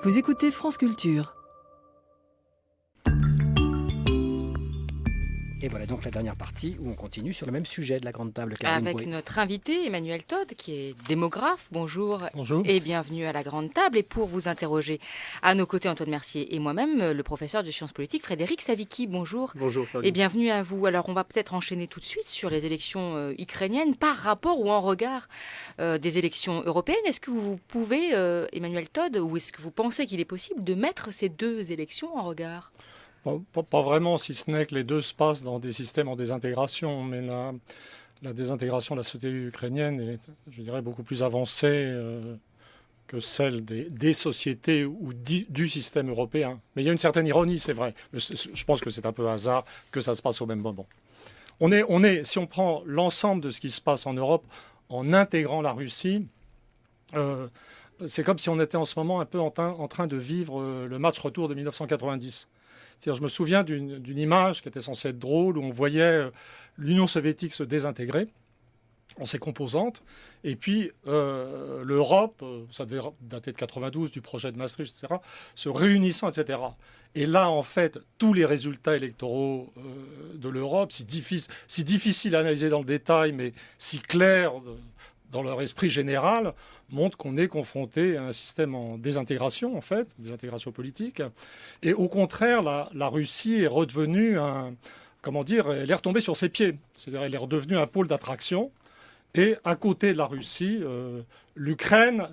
Vous écoutez France Culture. Et voilà donc la dernière partie où on continue sur le même sujet de la grande table. Caroline Avec Brouet. notre invité Emmanuel Todd, qui est démographe. Bonjour. Bonjour. Et bienvenue à la grande table. Et pour vous interroger, à nos côtés, Antoine Mercier et moi-même, le professeur de sciences politiques Frédéric Savicki. Bonjour. Bonjour. Et bienvenue à vous. Alors, on va peut-être enchaîner tout de suite sur les élections ukrainiennes par rapport ou en regard des élections européennes. Est-ce que vous pouvez, Emmanuel Todd, ou est-ce que vous pensez qu'il est possible de mettre ces deux élections en regard ? Pas vraiment, si ce n'est que les deux se passent dans des systèmes en désintégration, mais la désintégration de la société ukrainienne est, je dirais, beaucoup plus avancée que celle des sociétés ou du système européen. Mais il y a une certaine ironie, c'est vrai. Mais je pense que c'est un peu hasard que ça se passe au même moment. Si on prend l'ensemble de ce qui se passe en Europe, en intégrant la Russie, c'est comme si on était en ce moment un peu en train de vivre le match retour de 1990. C'est-à-dire, je me souviens d'une image qui était censée être drôle, où on voyait l'Union soviétique se désintégrer en ses composantes, et puis l'Europe, ça devait dater de 92, du projet de Maastricht, etc., se réunissant, etc. Et là, en fait, tous les résultats électoraux de l'Europe, si difficiles à analyser dans le détail, mais si clairs dans leur esprit général, montre qu'on est confronté à un système en désintégration, en fait, désintégration politique. Et au contraire, la Russie est redevenue elle est retombée sur ses pieds. C'est-à-dire, elle est redevenue un pôle d'attraction. Et à côté de la Russie, l'Ukraine,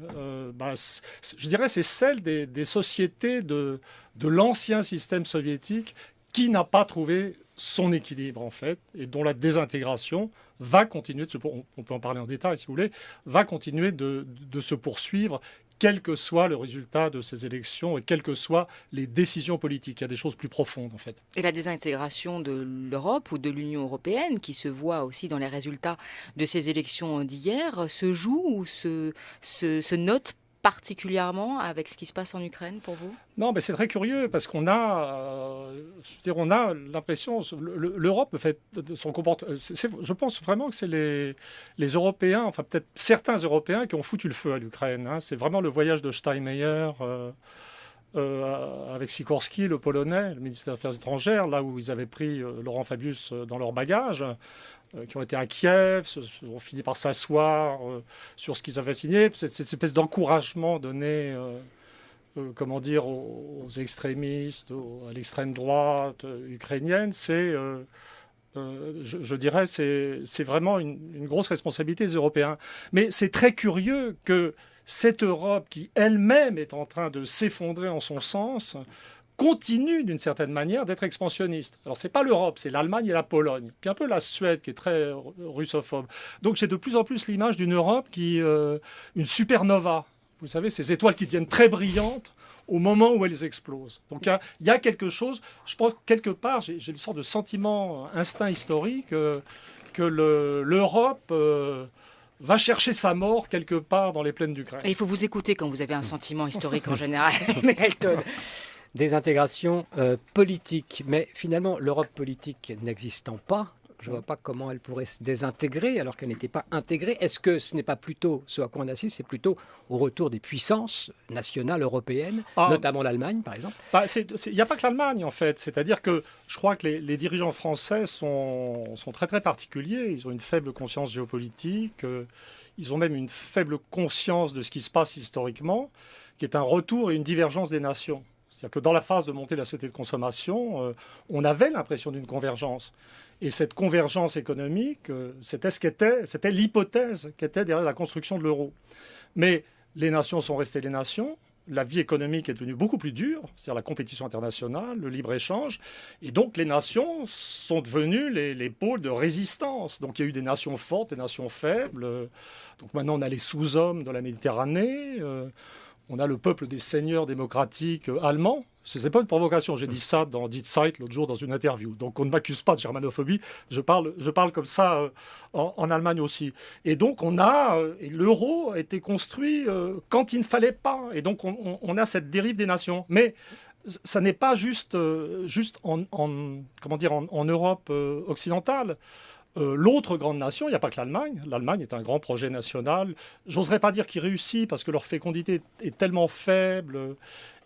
je dirais, c'est celle des sociétés de l'ancien système soviétique qui n'a pas trouvé son équilibre, en fait, et dont la désintégration va continuer, on peut en parler en détail si vous voulez, va continuer de se poursuivre, quel que soit le résultat de ces élections et quelles que soient les décisions politiques. Il y a des choses plus profondes, en fait. Et la désintégration de l'Europe ou de l'Union européenne, qui se voit aussi dans les résultats de ces élections d'hier, se joue ou se note particulièrement avec ce qui se passe en Ukraine pour vous ? Non, mais c'est très curieux parce qu'on a, on a l'impression, l'Europe fait son comportement. Je pense vraiment que c'est les Européens, enfin peut-être certains Européens qui ont foutu le feu à l'Ukraine. Hein. C'est vraiment le voyage de Steinmeier avec Sikorski, le Polonais, le ministre des Affaires étrangères, là où ils avaient pris Laurent Fabius dans leur bagage. Qui ont été à Kiev, ont fini par s'asseoir sur ce qu'ils avaient signé. Cette espèce d'encouragement donné aux extrémistes, à l'extrême droite ukrainienne, je dirais, c'est vraiment une grosse responsabilité des Européens. Mais c'est très curieux que cette Europe qui elle-même est en train de s'effondrer en son sens continue d'une certaine manière d'être expansionniste. Alors c'est pas l'Europe, c'est l'Allemagne et la Pologne, puis un peu la Suède qui est très russophobe. Donc j'ai de plus en plus l'image d'une Europe qui une supernova. Vous savez, ces étoiles qui deviennent très brillantes au moment où elles explosent. Donc il y a quelque chose, je pense quelque part, j'ai une sorte de sentiment, instinct historique que l'Europe va chercher sa mort quelque part dans les plaines d'Ukraine. Et il faut vous écouter quand vous avez un sentiment historique en général, Melton. Désintégration politique. Mais finalement, l'Europe politique n'existant pas, je ne vois pas comment elle pourrait se désintégrer alors qu'elle n'était pas intégrée. Est-ce que ce n'est pas plutôt ce à quoi on assiste, c'est plutôt au retour des puissances nationales européennes, notamment l'Allemagne par exemple ? Il n'y a pas que l'Allemagne en fait. C'est-à-dire que je crois que les dirigeants français sont très très particuliers. Ils ont une faible conscience géopolitique. Ils ont même une faible conscience de ce qui se passe historiquement, qui est un retour et une divergence des nations. C'est-à-dire que dans la phase de montée de la société de consommation, on avait l'impression d'une convergence. Et cette convergence économique, c'était l'hypothèse qui était derrière la construction de l'euro. Mais les nations sont restées les nations. La vie économique est devenue beaucoup plus dure, c'est-à-dire la compétition internationale, le libre-échange. Et donc les nations sont devenues les pôles de résistance. Donc il y a eu des nations fortes, des nations faibles. Donc maintenant on a les sous-hommes de la Méditerranée. On a le peuple des seigneurs démocratiques allemands. Ce n'est pas une provocation, j'ai dit ça dans Die Zeit l'autre jour dans une interview. Donc on ne m'accuse pas de germanophobie, je parle comme ça en Allemagne aussi. Et donc l'euro a été construit quand il ne fallait pas. Et donc on a cette dérive des nations. Mais ça n'est pas juste en Europe occidentale. L'autre grande nation, il n'y a pas que l'Allemagne. L'Allemagne est un grand projet national. J'oserais pas dire qu'il réussit parce que leur fécondité est tellement faible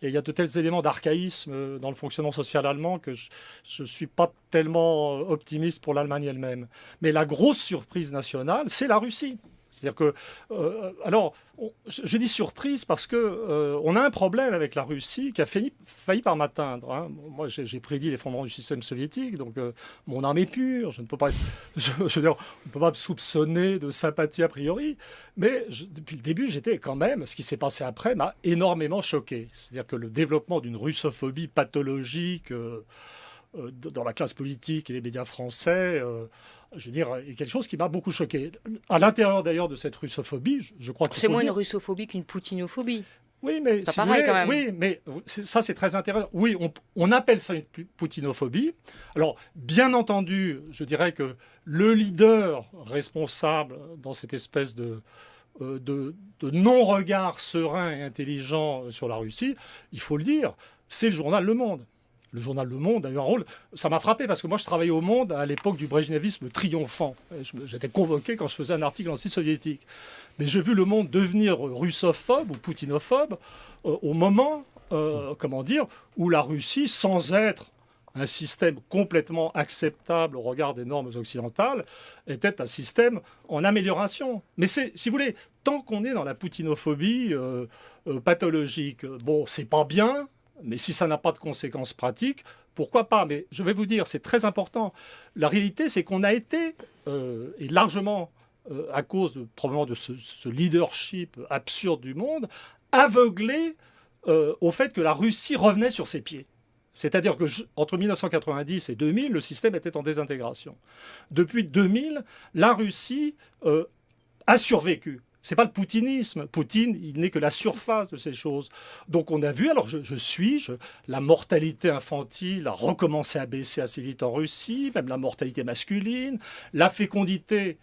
et il y a de tels éléments d'archaïsme dans le fonctionnement social allemand que je ne suis pas tellement optimiste pour l'Allemagne elle-même. Mais la grosse surprise nationale, c'est la Russie. C'est-à-dire que, je dis surprise parce que on a un problème avec la Russie qui a failli par m'atteindre. Hein. Moi, j'ai prédit l'effondrement du système soviétique, donc mon âme est pure. Je ne peux pas, on ne peut pas me soupçonner de sympathie a priori. Mais depuis le début, j'étais quand même, ce qui s'est passé après m'a énormément choqué. C'est-à-dire que le développement d'une russophobie pathologique dans la classe politique et les médias français, je veux dire, est quelque chose qui m'a beaucoup choqué. À l'intérieur d'ailleurs de cette russophobie, je crois que c'est moins une russophobie qu'une poutinophobie. Oui, mais c'est pareil quand même. Oui, mais ça c'est très intéressant. Oui, on appelle ça une poutinophobie. Alors, bien entendu, je dirais que le leader responsable dans cette espèce de non-regard serein et intelligent sur la Russie, il faut le dire, c'est le journal Le Monde. Le journal Le Monde a eu un rôle. Ça m'a frappé parce que moi, je travaillais au Monde à l'époque du brejnevisme triomphant. J'étais convoqué quand je faisais un article anti-soviétique. Mais j'ai vu Le Monde devenir russophobe ou poutinophobe au moment, où la Russie, sans être un système complètement acceptable au regard des normes occidentales, était un système en amélioration. Mais si vous voulez, tant qu'on est dans la poutinophobie pathologique, bon, c'est pas bien. Mais si ça n'a pas de conséquences pratiques, pourquoi pas? Mais je vais vous dire, c'est très important. La réalité, c'est qu'on a été, et largement à cause probablement de ce leadership absurde du monde, aveuglé au fait que la Russie revenait sur ses pieds. C'est-à-dire que entre 1990 et 2000, le système était en désintégration. Depuis 2000, la Russie a survécu. C'est pas le poutinisme. Poutine, il n'est que la surface de ces choses. Donc on a vu, alors la mortalité infantile a recommencé à baisser assez vite en Russie, même la mortalité masculine, la fécondité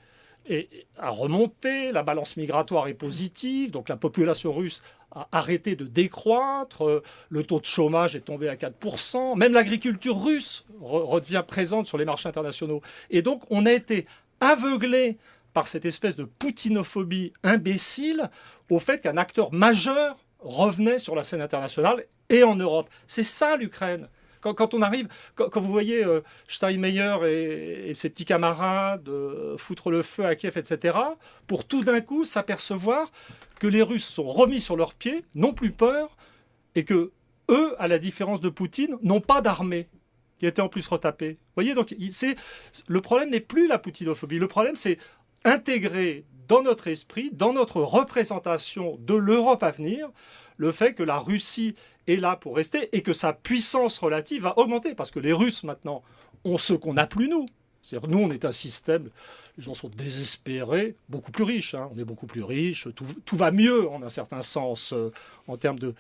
a remonté, la balance migratoire est positive, donc la population russe a arrêté de décroître, le taux de chômage est tombé à 4%, même l'agriculture russe redevient présente sur les marchés internationaux. Et donc on a été aveuglé par cette espèce de poutinophobie imbécile au fait qu'un acteur majeur revenait sur la scène internationale et en Europe. C'est ça l'Ukraine. Quand on arrive, quand vous voyez Steinmeier et ses petits camarades foutre le feu à Kiev, etc., pour tout d'un coup s'apercevoir que les Russes sont remis sur leurs pieds, n'ont plus peur, et que eux, à la différence de Poutine, n'ont pas d'armée qui était en plus retapée. Vous voyez, donc le problème n'est plus la poutinophobie. Le problème, c'est intégrer dans notre esprit, dans notre représentation de l'Europe à venir, le fait que la Russie est là pour rester et que sa puissance relative va augmenter. Parce que les Russes, maintenant, ont ce qu'on n'a plus nous. C'est-à-dire, nous, on est un système, les gens sont désespérés, beaucoup plus riches. Hein. On est beaucoup plus riches, tout va mieux, en un certain sens, en termes de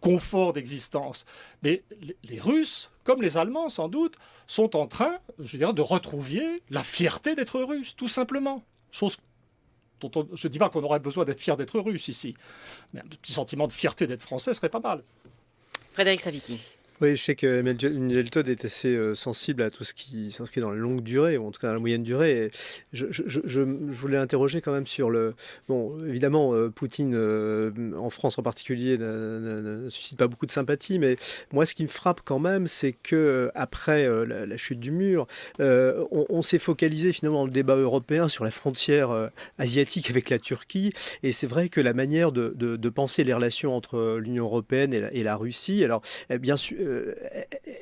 confort d'existence. Mais les Russes, comme les Allemands sans doute, sont en train, je dirais, de retrouver la fierté d'être Russes, tout simplement. Chose dont je ne dis pas qu'on aurait besoin d'être fier d'être russe ici, mais un petit sentiment de fierté d'être français serait pas mal. Frédéric Savicki. Oui, je sais que Emmanuel Todd est assez sensible à tout ce qui s'inscrit dans la longue durée, ou en tout cas dans la moyenne durée. Et je voulais interroger quand même sur le... Bon, évidemment, Poutine, en France en particulier, ne suscite pas beaucoup de sympathie, mais moi, ce qui me frappe quand même, c'est que après la chute du mur, on s'est focalisé finalement dans le débat européen sur la frontière asiatique avec la Turquie, et c'est vrai que la manière de penser les relations entre l'Union européenne et la Russie, alors bien sûr,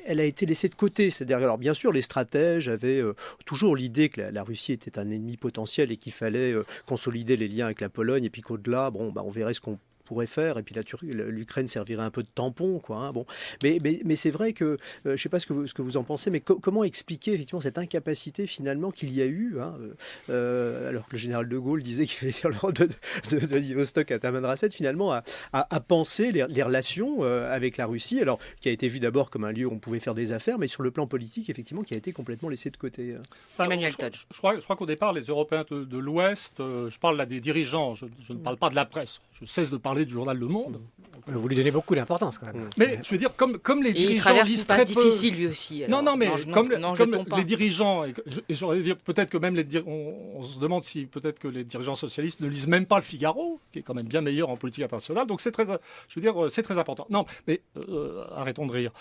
elle a été laissée de côté. C'est-à-dire, alors bien sûr, les stratèges avaient toujours l'idée que la Russie était un ennemi potentiel et qu'il fallait consolider les liens avec la Pologne, et puis qu'au-delà, on verrait ce qu'on pourrait faire, et puis l'Ukraine servirait un peu de tampon, quoi. Hein, bon. Mais c'est vrai que, je ne sais pas ce que vous en pensez, mais comment expliquer effectivement cette incapacité finalement qu'il y a eu, hein, alors que le général de Gaulle disait qu'il fallait faire l'Europe de Vladivostok à Tamanrasset, finalement à penser les relations avec la Russie, alors qui a été vu d'abord comme un lieu où on pouvait faire des affaires, mais sur le plan politique, effectivement, qui a été complètement laissé de côté. Emmanuel Todd. Je crois qu'au départ, les Européens de l'Ouest, je parle là des dirigeants, je ne parle pas de la presse, je cesse de parler du journal Le Monde, Vous lui donnez beaucoup d'importance quand même. Mais je veux dire, comme les Et il dirigeants traverse lisent une très passe peu... difficile lui aussi. Alors, Non, mais n'en comme jetons pas. les dirigeants, et j'aurais dire peut-être que même on se demande si peut-être que les dirigeants socialistes ne lisent même pas le Figaro, qui est quand même bien meilleur en politique internationale. Donc c'est très important. Non, mais arrêtons de rire.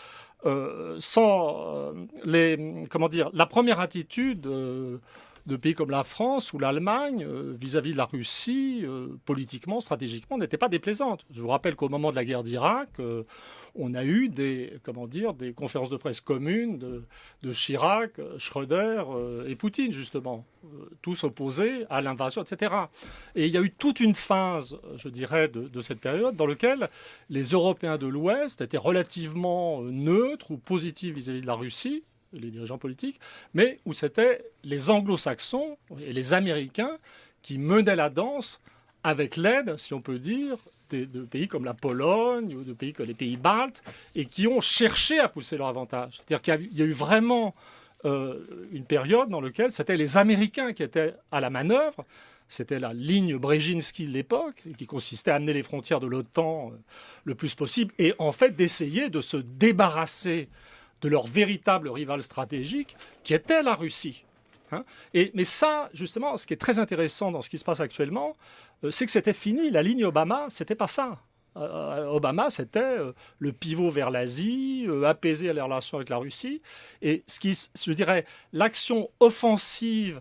La première attitude de pays comme la France ou l'Allemagne vis-à-vis de la Russie, politiquement, stratégiquement, n'était pas déplaisante. Je vous rappelle qu'au moment de la guerre d'Irak, on a eu des conférences de presse communes de Chirac, Schröder et Poutine, justement, tous opposés à l'invasion, etc. Et il y a eu toute une phase, je dirais, de cette période dans laquelle les Européens de l'Ouest étaient relativement neutres ou positifs vis-à-vis de la Russie, les dirigeants politiques, mais où c'était les anglo-saxons et les Américains qui menaient la danse avec l'aide, si on peut dire, de pays comme la Pologne ou de pays comme les pays baltes, et qui ont cherché à pousser leur avantage. C'est-à-dire qu'il y a eu vraiment une période dans laquelle c'était les Américains qui étaient à la manœuvre. C'était la ligne Brzezinski de l'époque, qui consistait à amener les frontières de l'OTAN le plus possible, et en fait d'essayer de se débarrasser de leur véritable rival stratégique, qui était la Russie. Mais ça, justement, ce qui est très intéressant dans ce qui se passe actuellement, c'est que c'était fini. La ligne Obama, c'était pas ça. Obama, c'était le pivot vers l'Asie, apaiser les relations avec la Russie. Et je dirais, l'action offensive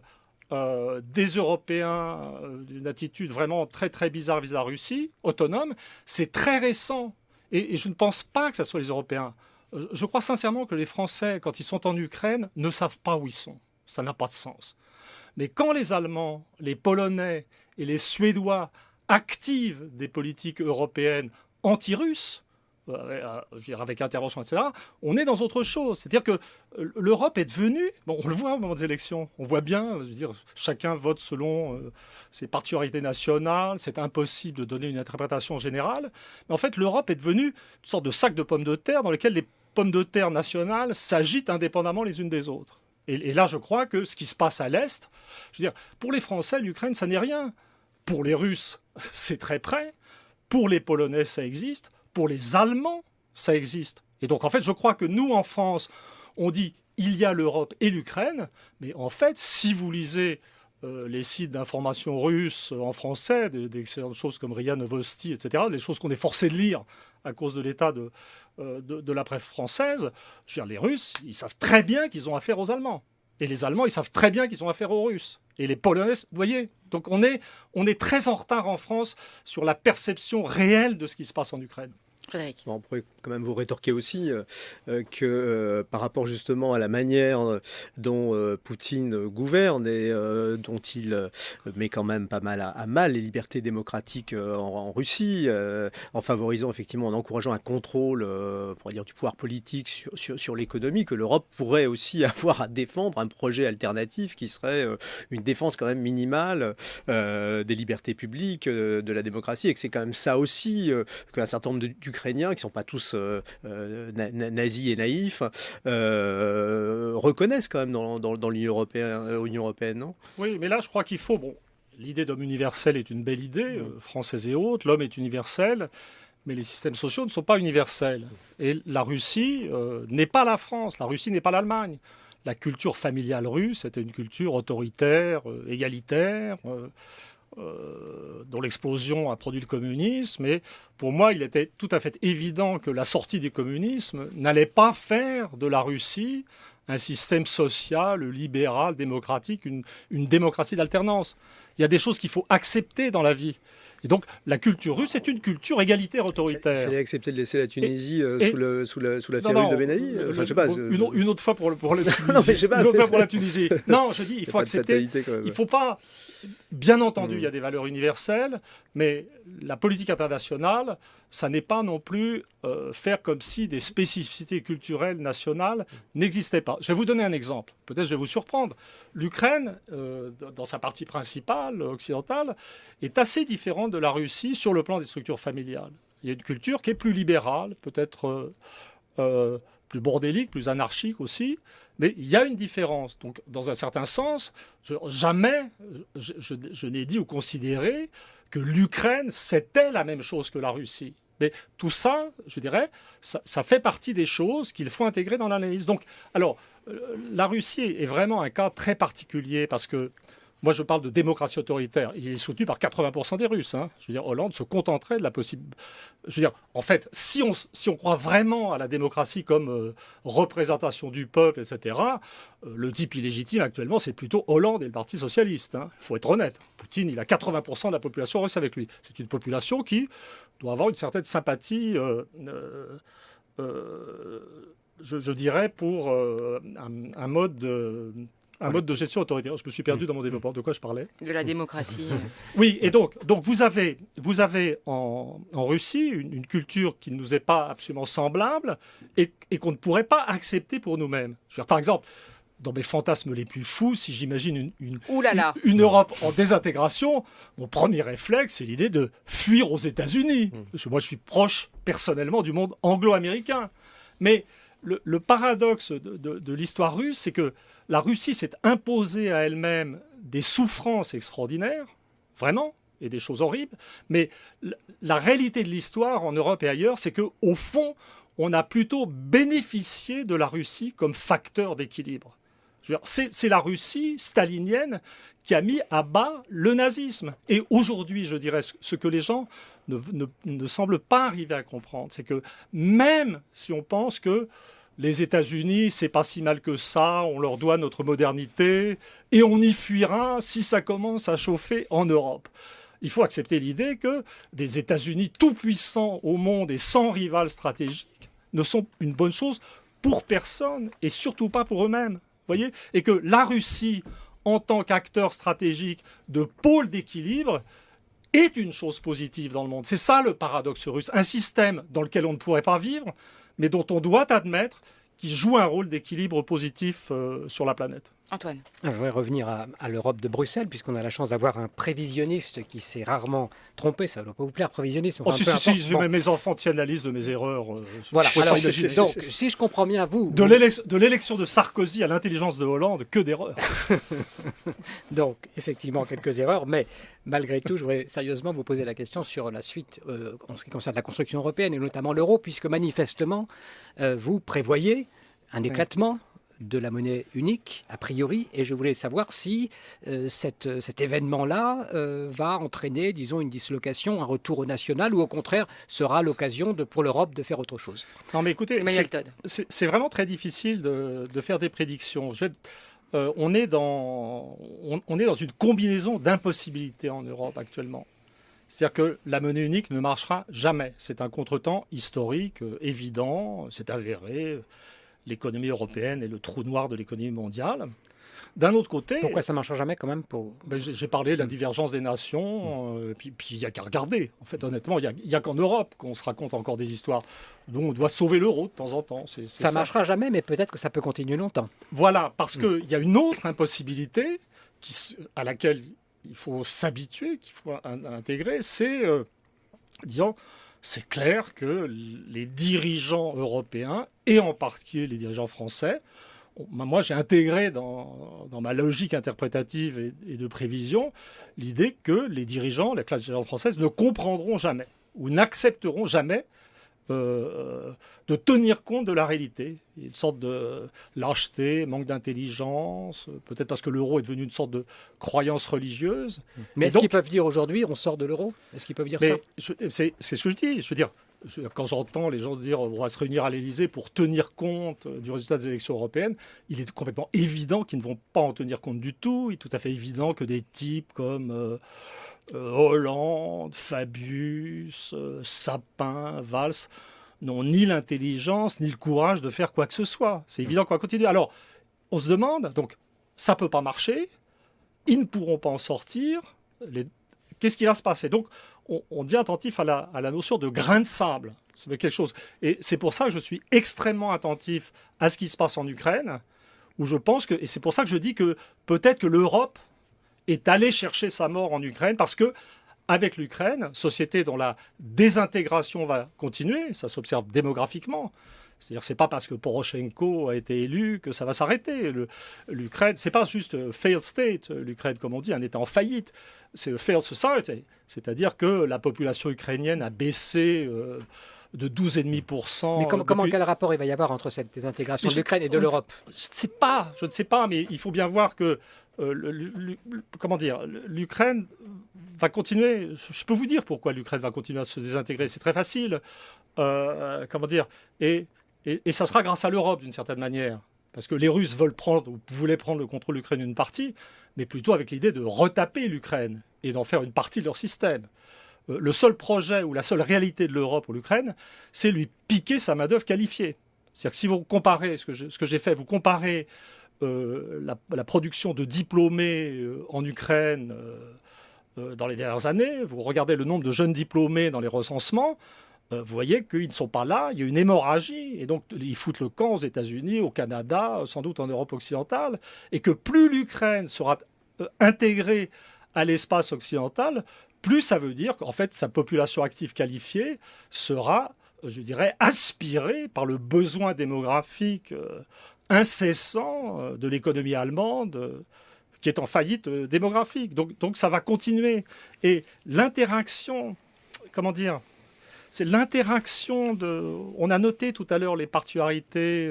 des Européens, d'une attitude vraiment très très bizarre vis-à-vis de la Russie, autonome, c'est très récent. Et je ne pense pas que ce soit les Européens. Je crois sincèrement que les Français, quand ils sont en Ukraine, ne savent pas où ils sont. Ça n'a pas de sens. Mais quand les Allemands, les Polonais et les Suédois activent des politiques européennes anti-russes, avec intervention, etc., on est dans autre chose. C'est-à-dire que l'Europe est devenue... Bon, on le voit au moment des élections. On voit bien, je veux dire, chacun vote selon ses particularités nationales. C'est impossible de donner une interprétation générale. Mais en fait, l'Europe est devenue une sorte de sac de pommes de terre dans lequel les pommes de terre nationales s'agitent indépendamment les unes des autres. Et là, je crois que ce qui se passe à l'Est, je veux dire, pour les Français, l'Ukraine, ça n'est rien. Pour les Russes, c'est très près. Pour les Polonais, ça existe. Pour les Allemands, ça existe. Et donc, en fait, je crois que nous, en France, on dit il y a l'Europe et l'Ukraine. Mais en fait, si vous lisez les sites d'information russes en français, d'excellentes choses comme RIA Novosti, etc., les choses qu'on est forcé de lire à cause de l'état de la presse française, je veux dire, les Russes, ils savent très bien qu'ils ont affaire aux Allemands. Et les Allemands, ils savent très bien qu'ils ont affaire aux Russes. Et les Polonais, vous voyez, donc on est très en retard en France sur la perception réelle de ce qui se passe en Ukraine. Frédéric. Bon, on pourrait quand même vous rétorquer aussi que par rapport justement à la manière dont Poutine gouverne et dont il met quand même pas mal à mal les libertés démocratiques en Russie, en favorisant effectivement, en encourageant un contrôle on pourrait dire, du pouvoir politique sur l'économie, que l'Europe pourrait aussi avoir à défendre un projet alternatif qui serait une défense quand même minimale des libertés publiques, de la démocratie, et que c'est quand même ça aussi qu'un certain nombre d'Ukrainiens qui ne sont pas tous nazis et naïfs, reconnaissent quand même dans l'Union européenne, non ? Oui, mais là, je crois qu'il faut... Bon, l'idée d'homme universel est une belle idée, française et autres. L'homme est universel, mais les systèmes sociaux ne sont pas universels. Et la Russie n'est pas la France, la Russie n'est pas l'Allemagne. La culture familiale russe était une culture autoritaire, égalitaire, dont l'explosion a produit le communisme. Et pour moi, il était tout à fait évident que la sortie du communisme n'allait pas faire de la Russie un système social, libéral, démocratique, une démocratie d'alternance. Il y a des choses qu'il faut accepter dans la vie. Et donc, la culture russe est une culture égalitaire autoritaire. Il fallait accepter de laisser la Tunisie sous la férule de Ben Ali. Enfin, je sais pas, une autre fois pour la Tunisie. Non, mais je sais pas, une autre fois pour la Tunisie. Non, je dis, il faut accepter. Il ne faut pas... Bien entendu, il y a des valeurs universelles, mais la politique internationale, ça n'est pas non plus faire comme si des spécificités culturelles nationales n'existaient pas. Je vais vous donner un exemple. Peut-être je vais vous surprendre. L'Ukraine, dans sa partie principale, occidentale, est assez différente de la Russie sur le plan des structures familiales. Il y a une culture qui est plus libérale, peut-être plus bordélique, plus anarchique aussi, mais il y a une différence. Donc, dans un certain sens, jamais je n'ai dit ou considéré que l'Ukraine, c'était la même chose que la Russie. Mais tout ça, je dirais, ça fait partie des choses qu'il faut intégrer dans l'analyse. Donc, alors, la Russie est vraiment un cas très particulier parce que moi, je parle de démocratie autoritaire. Il est soutenu par 80% des Russes. Hein. Je veux dire, Hollande se contenterait de la possible. Je veux dire, en fait, si on croit vraiment à la démocratie comme représentation du peuple, etc., le type illégitime actuellement, c'est plutôt Hollande et le Parti socialiste. Il faut être honnête. Poutine, il a 80% de la population russe avec lui. C'est une population qui doit avoir une certaine sympathie, je dirais, pour un mode de gestion autoritaire. Je me suis perdu dans mon développement. De quoi je parlais ? De la démocratie. Oui, et donc vous avez en Russie une culture qui ne nous est pas absolument semblable et qu'on ne pourrait pas accepter pour nous-mêmes. Je veux dire, par exemple, dans mes fantasmes les plus fous, si j'imagine une Europe en désintégration, mon premier réflexe, c'est l'idée de fuir aux États-Unis. Parce que moi, je suis proche, personnellement, du monde anglo-américain. Mais le paradoxe de l'histoire russe, c'est que la Russie s'est imposée à elle-même des souffrances extraordinaires, vraiment, et des choses horribles. Mais la réalité de l'histoire en Europe et ailleurs, c'est qu'au fond, on a plutôt bénéficié de la Russie comme facteur d'équilibre. C'est la Russie stalinienne qui a mis à bas le nazisme. Et aujourd'hui, je dirais, ce que les gens ne semblent pas arriver à comprendre, c'est que même si on pense que les États-Unis, c'est pas si mal que ça, on leur doit notre modernité, et on y fuira si ça commence à chauffer en Europe. Il faut accepter l'idée que des États-Unis tout-puissants au monde et sans rival stratégique ne sont une bonne chose pour personne, et surtout pas pour eux-mêmes. Voyez, et que la Russie, en tant qu'acteur stratégique de pôle d'équilibre, est une chose positive dans le monde. C'est ça le paradoxe russe. Un système dans lequel on ne pourrait pas vivre, mais dont on doit admettre qu'il joue un rôle d'équilibre positif sur la planète. Antoine. Je voudrais revenir à l'Europe de Bruxelles, puisqu'on a la chance d'avoir un prévisionniste qui s'est rarement trompé. Ça ne doit pas vous plaire, prévisionnisme. Enfin, si, mes enfants tiennent la liste de mes erreurs. Voilà. Alors, donc, si je comprends bien, de l'élection de Sarkozy à l'intelligence de Hollande, que d'erreurs. Donc, effectivement, quelques erreurs, mais malgré tout, je voudrais sérieusement vous poser la question sur la suite en ce qui concerne la construction européenne, et notamment l'euro, puisque manifestement, vous prévoyez un éclatement de la monnaie unique, a priori, et je voulais savoir si cet événement-là va entraîner, disons, une dislocation, un retour au national, ou au contraire sera l'occasion pour l'Europe de faire autre chose. Non mais écoutez, Emmanuel Todd. C'est vraiment très difficile de faire des prédictions. On est dans une combinaison d'impossibilités en Europe actuellement. C'est-à-dire que la monnaie unique ne marchera jamais. C'est un contretemps historique, évident, c'est avéré. L'économie européenne est le trou noir de l'économie mondiale. D'un autre côté... Pourquoi ça ne marchera jamais quand même J'ai parlé de la divergence des nations, puis il n'y a qu'à regarder. En fait, honnêtement, il n'y a qu'en Europe qu'on se raconte encore des histoires dont on doit sauver l'euro de temps en temps. Ça ne marchera jamais, mais peut-être que ça peut continuer longtemps. Voilà, parce qu'il y a une autre impossibilité à laquelle il faut s'habituer, qu'il faut intégrer, c'est, disons... C'est clair que les dirigeants européens, et en particulier les dirigeants français, moi j'ai intégré dans ma logique interprétative et de prévision l'idée que les dirigeants, la classe dirigeante française, ne comprendront jamais ou n'accepteront jamais de tenir compte de la réalité. Il y a une sorte de lâcheté, manque d'intelligence, peut-être parce que l'euro est devenu une sorte de croyance religieuse. Mais est-ce qu'ils peuvent dire aujourd'hui on sort de l'euro ? Est-ce qu'ils peuvent dire ça ? C'est ce que je dis. Je veux dire, quand j'entends les gens dire on va se réunir à l'Élysée pour tenir compte du résultat des élections européennes, il est complètement évident qu'ils ne vont pas en tenir compte du tout. Il est tout à fait évident que des types comme... Hollande, Fabius, Sapin, Valls n'ont ni l'intelligence ni le courage de faire quoi que ce soit. C'est évident qu'on va continuer. Alors, on se demande, donc, ça ne peut pas marcher, ils ne pourront pas en sortir, qu'est-ce qui va se passer ? Donc, on devient attentif à la notion de grain de sable. C'est quelque chose. Et c'est pour ça que je suis extrêmement attentif à ce qui se passe en Ukraine, où je pense que, et c'est pour ça que je dis que peut-être que l'Europe est allé chercher sa mort en Ukraine, parce que avec l'Ukraine, société dont la désintégration va continuer, ça s'observe démographiquement, C'est-à-dire que c'est pas parce que Poroshenko a été élu que ça va s'arrêter. L'Ukraine, c'est pas juste failed state, l'Ukraine, comme on dit, un État en faillite. C'est failed society. C'est-à-dire que la population ukrainienne a baissé de 12,5%. Mais quel rapport il va y avoir entre cette désintégration de l'Ukraine et de l'Europe? Je ne sais pas, mais il faut bien voir que l'Ukraine va continuer. Je peux vous dire pourquoi l'Ukraine va continuer à se désintégrer. C'est très facile. Et ça sera grâce à l'Europe d'une certaine manière. Parce que les Russes voulaient prendre le contrôle de l'Ukraine une partie, mais plutôt avec l'idée de retaper l'Ukraine et d'en faire une partie de leur système. Le seul projet ou la seule réalité de l'Europe ou l'Ukraine, c'est lui piquer sa main-d'œuvre qualifiée. C'est-à-dire que si vous comparez ce que j'ai fait, vous comparez la production de diplômés en Ukraine dans les dernières années, vous regardez le nombre de jeunes diplômés dans les recensements, vous voyez qu'ils ne sont pas là, il y a une hémorragie, et donc ils foutent le camp aux États-Unis, au Canada, sans doute en Europe occidentale, et que plus l'Ukraine sera intégrée à l'espace occidental, plus ça veut dire qu'en fait sa population active qualifiée sera, je dirais, aspirée par le besoin démographique incessant de l'économie allemande, qui est en faillite démographique. Donc ça va continuer. Et l'interaction, c'est l'interaction de... On a noté tout à l'heure les particularités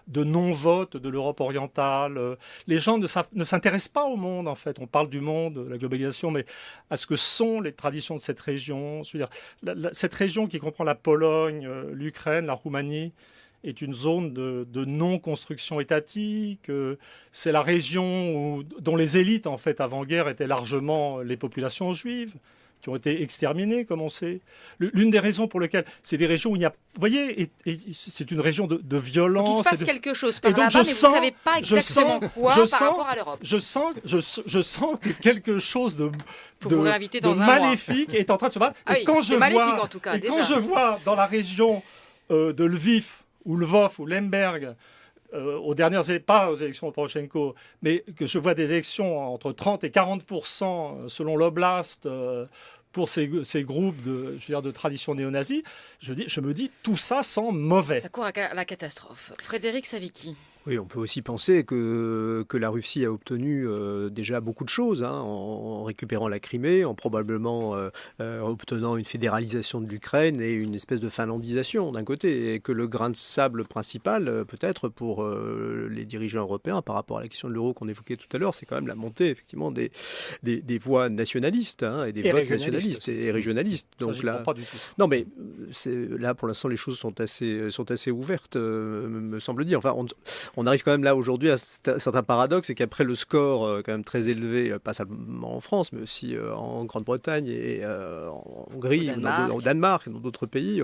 de non-vote de l'Europe orientale. Les gens ne s'intéressent pas au monde, en fait. On parle du monde, de la globalisation, mais à ce que sont les traditions de cette région. Je veux dire, cette région qui comprend la Pologne, l'Ukraine, la Roumanie, est une zone de non-construction étatique. C'est la région dont les élites, en fait, avant-guerre, étaient largement les populations juives, qui ont été exterminés, comme on sait. L'une des raisons pour lesquelles c'est des régions où il y a... Vous voyez, et c'est une région de violence. Donc il se passe quelque chose par là-bas, mais vous ne savez pas exactement quoi par rapport à l'Europe. Je sens que quelque chose de maléfique est en train de se passer. Ah oui, c'est maléfique en tout cas, déjà. Quand je vois dans la région de Lviv, ou Lvov, ou Lemberg, pas aux élections de Poroshenko, mais que je vois des élections entre 30 et 40% selon l'oblast pour ces groupes de tradition néo-nazie, je me dis tout ça sent mauvais. Ça court à la catastrophe. Frédéric Savicki. Oui, on peut aussi penser que la Russie a obtenu déjà beaucoup de choses en récupérant la Crimée, en probablement obtenant une fédéralisation de l'Ukraine et une espèce de finlandisation d'un côté, et que le grain de sable principal, peut-être pour les dirigeants européens par rapport à la question de l'euro qu'on évoquait tout à l'heure, c'est quand même la montée effectivement des voix nationalistes et des votes nationalistes et régionalistes. Donc là, pas du tout. Non, mais là pour l'instant les choses sont assez ouvertes, me semble-t-il. Enfin, on arrive quand même là aujourd'hui à certains paradoxes, et qu'après le score quand même très élevé, pas seulement en France, mais aussi en Grande-Bretagne et en Hongrie, au Danemark et dans d'autres pays,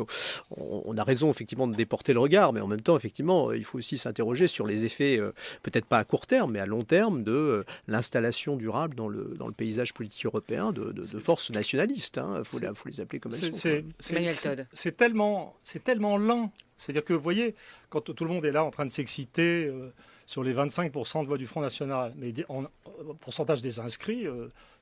on a raison effectivement de déporter le regard, mais en même temps effectivement il faut aussi s'interroger sur les effets, peut-être pas à court terme, mais à long terme, de l'installation durable dans le paysage politique européen de forces nationalistes. Il faut les appeler comme elles sont. Emmanuel Todd. C'est tellement lent. C'est-à-dire que, vous voyez, quand tout le monde est là en train de s'exciter sur les 25% de voix du Front National, mais en pourcentage des inscrits,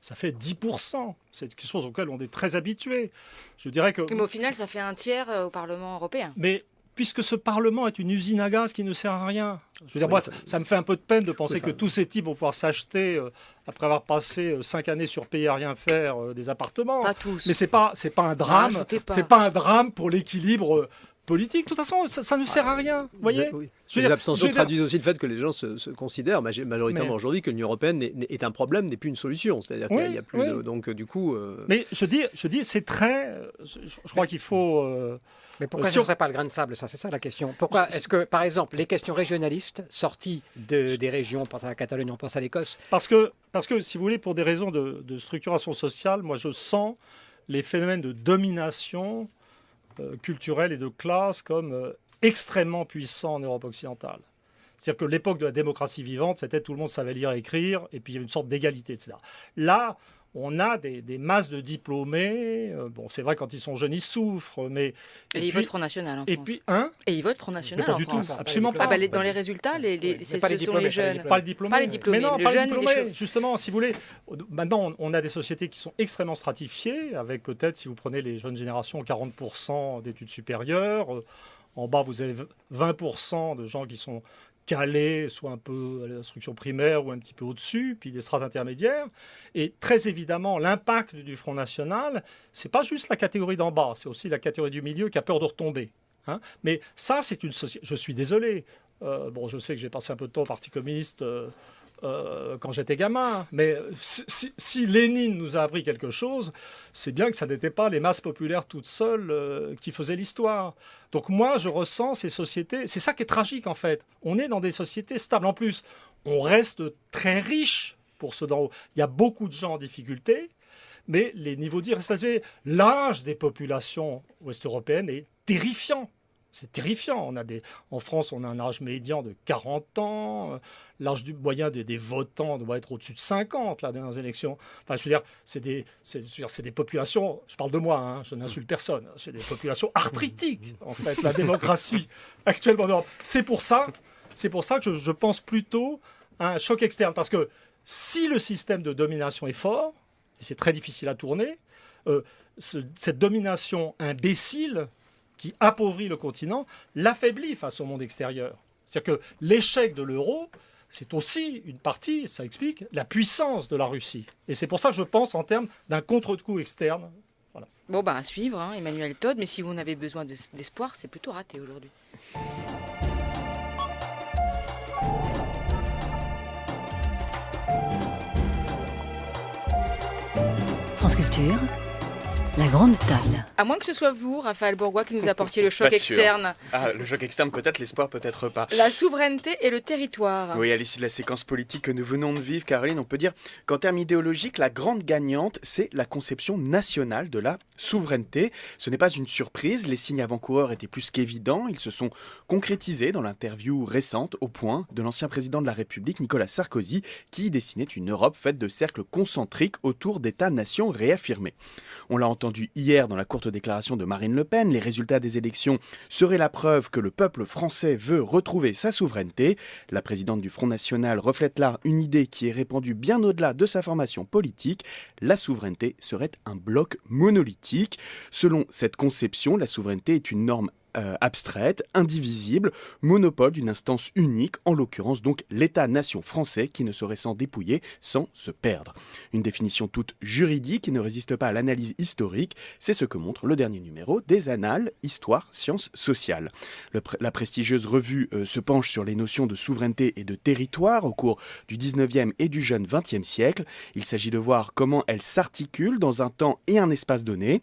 ça fait 10%. C'est quelque chose auquel on est très habitué. Je dirais que... Mais au final, ça fait un tiers au Parlement européen. Mais puisque ce Parlement est une usine à gaz qui ne sert à rien. Je veux dire, moi, ça me fait un peu de peine de penser que tous ces types vont pouvoir s'acheter, après avoir passé 5 années surpayés à rien faire, des appartements. Pas tous. Mais c'est pas un drame. C'est pas un drame pour l'équilibre politique. De toute façon, ça ne sert à rien. Vous voyez, les abstentions traduisent aussi le fait que les gens se considèrent majoritairement aujourd'hui que l'Union européenne est un problème, n'est plus une solution. C'est-à-dire qu'il n'y a plus de... Donc, du coup... Mais je dis c'est très... Je crois qu'il faut... Mais pourquoi ce ne serait pas le grain de sable, ça? C'est ça la question. Pourquoi est-ce que, par exemple, les questions régionalistes sorties des régions, on pense à la Catalogne, on pense à l'Écosse... Parce que, si vous voulez, pour des raisons de structuration sociale, moi je sens les phénomènes de domination culturelle et de classe comme extrêmement puissants en Europe occidentale. C'est-à-dire que l'époque de la démocratie vivante, c'était tout le monde savait lire et écrire, et puis il y avait une sorte d'égalité, etc. Là, on a des masses de diplômés. Bon, c'est vrai, quand ils sont jeunes, ils souffrent, mais... Et ils votent Front National en France. Et ils votent Front National pas en du France. Tout, absolument pas. Dans les résultats, ce sont les jeunes. Pas les diplômés. Mais non, pas les diplômés. Justement, si vous voulez, maintenant, on a des sociétés qui sont extrêmement stratifiées, avec peut-être, si vous prenez les jeunes générations, 40% d'études supérieures. En bas, vous avez 20% de gens qui sont calés, soit un peu à l'instruction primaire ou un petit peu au-dessus, puis des strates intermédiaires. Et très évidemment, l'impact du Front National, c'est pas juste la catégorie d'en bas, c'est aussi la catégorie du milieu qui a peur de retomber. Hein. Mais ça, c'est une société. Je suis désolé. Je sais que j'ai passé un peu de temps au Parti communiste quand j'étais gamin, mais si Lénine nous a appris quelque chose, c'est bien que ça n'était pas les masses populaires toutes seules qui faisaient l'histoire. Donc moi, je ressens ces sociétés, c'est ça qui est tragique en fait. On est dans des sociétés stables. En plus, on reste très riche pour ceux d'en haut. Il y a beaucoup de gens en difficulté, mais les niveaux d'irréalité, l'âge des populations ouest-européennes est terrifiant. C'est terrifiant. En France, on a un âge médian de 40 ans. L'âge moyen des votants doit être au-dessus de 50 là, dans les élections. Enfin, je veux dire, c'est des populations, je parle de moi, hein, je n'insulte personne, c'est des populations arthritiques, en fait, la démocratie actuellement en Europe. C'est pour ça que je pense plutôt à un choc externe. Parce que si le système de domination est fort, et c'est très difficile à tourner, cette domination imbécile qui appauvrit le continent, l'affaiblit face au monde extérieur. C'est-à-dire que l'échec de l'euro, c'est aussi une partie, ça explique, la puissance de la Russie. Et c'est pour ça que je pense en termes d'un contre-coup externe. Voilà. Bon, à suivre, hein, Emmanuel Todd, mais si vous en avez besoin d'espoir, c'est plutôt raté aujourd'hui. France Culture, la grande table. À moins que ce soit vous, Raphaël Bourgois, qui nous apportiez le choc externe. Ah, le choc externe peut-être, l'espoir peut-être pas. La souveraineté et le territoire. Oui, à l'issue de la séquence politique que nous venons de vivre, Caroline, on peut dire qu'en termes idéologiques, la grande gagnante, c'est la conception nationale de la souveraineté. Ce n'est pas une surprise, les signes avant-coureurs étaient plus qu'évidents, ils se sont concrétisés dans l'interview récente au Point de l'ancien président de la République, Nicolas Sarkozy, qui dessinait une Europe faite de cercles concentriques autour d'États-nations réaffirmés. On l'a entendu hier dans la courte déclaration de Marine Le Pen, les résultats des élections seraient la preuve que le peuple français veut retrouver sa souveraineté. La présidente du Front National reflète là une idée qui est répandue bien au-delà de sa formation politique. La souveraineté serait un bloc monolithique. Selon cette conception, la souveraineté est une norme abstraite, indivisible, monopole d'une instance unique, en l'occurrence donc l'État-nation français qui ne saurait s'en dépouiller sans se perdre. Une définition toute juridique qui ne résiste pas à l'analyse historique, c'est ce que montre le dernier numéro des Annales Histoire Sciences Sociales. La prestigieuse revue se penche sur les notions de souveraineté et de territoire au cours du 19e et du jeune 20e siècle. Il s'agit de voir comment elles s'articulent dans un temps et un espace donné.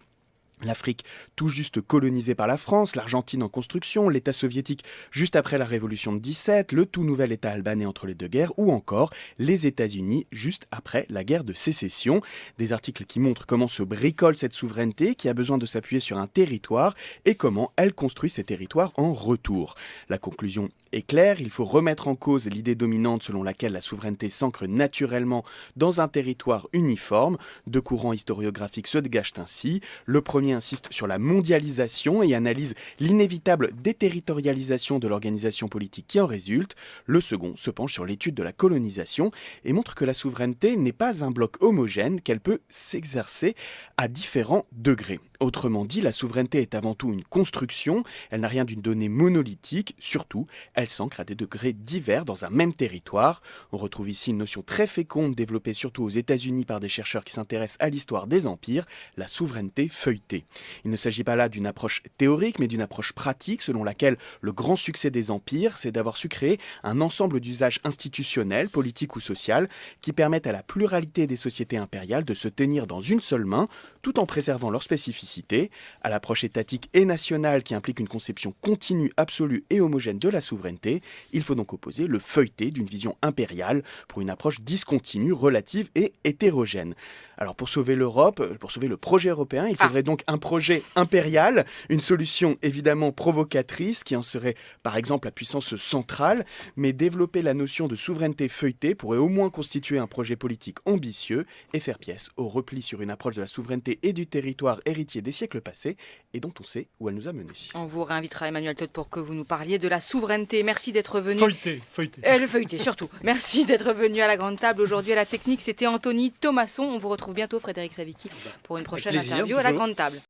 L'Afrique tout juste colonisée par la France, l'Argentine en construction, l'État soviétique juste après la Révolution de 17, le tout nouvel État albanais entre les deux guerres, ou encore les États-Unis juste après la guerre de sécession. Des articles qui montrent comment se bricole cette souveraineté qui a besoin de s'appuyer sur un territoire et comment elle construit ces territoires en retour. La conclusion est claire, il faut remettre en cause l'idée dominante selon laquelle la souveraineté s'ancre naturellement dans un territoire uniforme. Deux courants historiographiques se dégagent ainsi. Le premier insiste sur la mondialisation et analyse l'inévitable déterritorialisation de l'organisation politique qui en résulte. Le second se penche sur l'étude de la colonisation et montre que la souveraineté n'est pas un bloc homogène, qu'elle peut s'exercer à différents degrés. Autrement dit, la souveraineté est avant tout une construction, elle n'a rien d'une donnée monolithique, surtout, elle s'ancre à des degrés divers dans un même territoire. On retrouve ici une notion très féconde développée surtout aux États-Unis par des chercheurs qui s'intéressent à l'histoire des empires, la souveraineté feuilletée. Il ne s'agit pas là d'une approche théorique, mais d'une approche pratique selon laquelle le grand succès des empires, c'est d'avoir su créer un ensemble d'usages institutionnels, politiques ou sociaux, qui permettent à la pluralité des sociétés impériales de se tenir dans une seule main, tout en préservant leur spécificité. À l'approche étatique et nationale qui implique une conception continue, absolue et homogène de la souveraineté, il faut donc opposer le feuilleté d'une vision impériale pour une approche discontinue, relative et hétérogène. Alors pour sauver l'Europe, pour sauver le projet européen, il faudrait donc un projet impérial, une solution évidemment provocatrice qui en serait par exemple la puissance centrale, mais développer la notion de souveraineté feuilletée pourrait au moins constituer un projet politique ambitieux et faire pièce au repli sur une approche de la souveraineté et du territoire héritier des siècles passés et dont on sait où elle nous a menés. On vous réinvitera, Emmanuel Todt, pour que vous nous parliez de la souveraineté. Merci d'être venu. Feuilleté. Le feuilleté, surtout. Merci d'être venu à la grande table aujourd'hui à la technique. C'était Anthony Thomasson. On vous retrouve bientôt, Frédéric Savicki, pour une prochaine interview à la grande table.